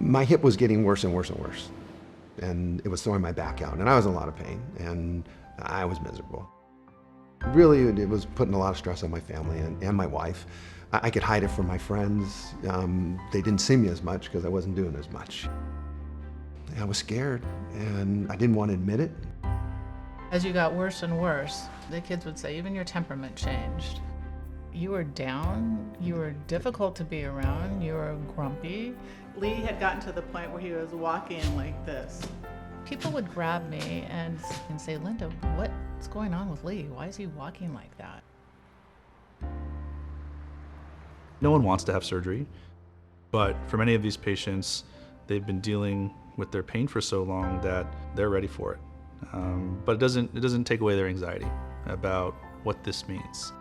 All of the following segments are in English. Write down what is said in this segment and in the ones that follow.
My hip was getting worse and worse and worse, and it was throwing my back out, and I was in a lot of pain, and I was miserable. Really, it was putting a lot of stress on my family and my wife. I could hide it from my friends. They didn't see me as much because I wasn't doing as much. I was scared, and I didn't want to admit it. As you got worse and worse, the kids would say even your temperament changed. You were down, you were difficult to be around, you were grumpy. Lee had gotten to the point where he was walking like this. People would grab me and say, Linda, what's going on with Lee? Why is he walking like that? No one wants to have surgery, but for many of these patients, they've been dealing with their pain for so long that they're ready for it. But it doesn't take away their anxiety about what this means.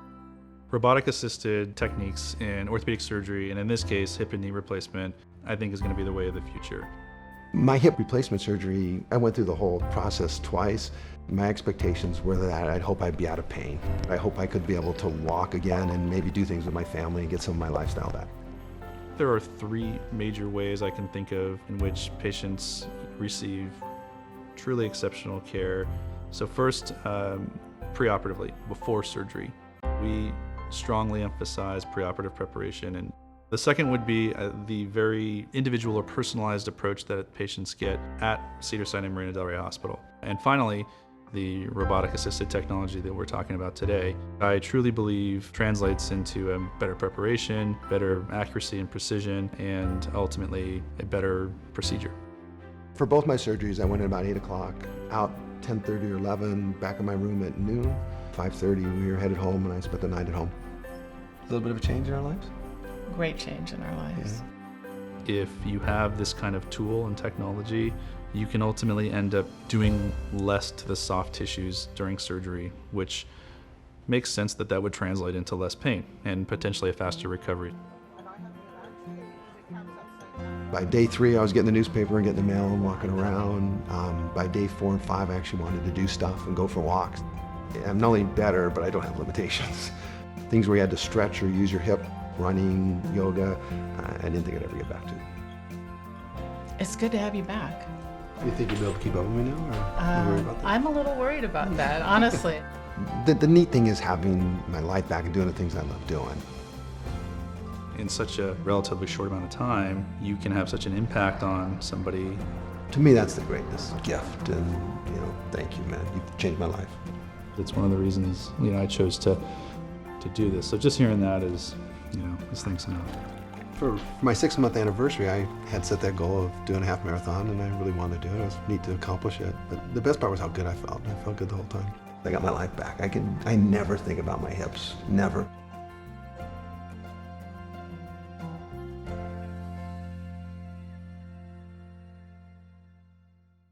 Robotic-assisted techniques in orthopedic surgery, and in this case, hip and knee replacement, I think is going to be the way of the future. My hip replacement surgery, I went through the whole process twice. My expectations were that I'd hope I'd be out of pain. I hope I could be able to walk again and maybe do things with my family and get some of my lifestyle back. There are three major ways I can think of in which patients receive truly exceptional care. So first, preoperatively, before surgery. We strongly emphasize preoperative preparation. And the second would be the very individual or personalized approach that patients get at Cedars-Sinai Marina del Rey Hospital. And finally, the robotic-assisted technology that we're talking about today, I truly believe translates into a better preparation, better accuracy and precision, and ultimately a better procedure. For both my surgeries, I went in about 8 o'clock, out 10:30 or 11, back in my room at noon. 5:30, we were headed home, and I spent the night at home. A little bit of a change in our lives? Great change in our lives. Yeah. If you have this kind of tool and technology, you can ultimately end up doing less to the soft tissues during surgery, which makes sense that that would translate into less pain and potentially a faster recovery. By day 3, I was getting the newspaper and getting the mail and walking around. By day 4 and 5, I actually wanted to do stuff and go for walks. I'm not only better, but I don't have limitations. Things where you had to stretch or use your hip, running, yoga, I didn't think I'd ever get back to. It's good to have you back. Do you think you'll be able to keep up with me now, or are you worried about that? I'm a little worried about that, honestly. The neat thing is having my life back and doing the things I love doing. In such a relatively short amount of time, you can have such an impact on somebody. To me, that's the greatest gift, and thank you, man. You've changed my life. It's one of the reasons I chose to do this. So just hearing that is thanks enough. For my 6-month anniversary, I had set that goal of doing a half marathon, and I really wanted to do it. It was neat to accomplish it. But the best part was how good I felt. I felt good the whole time. I got my life back. I never think about my hips, never.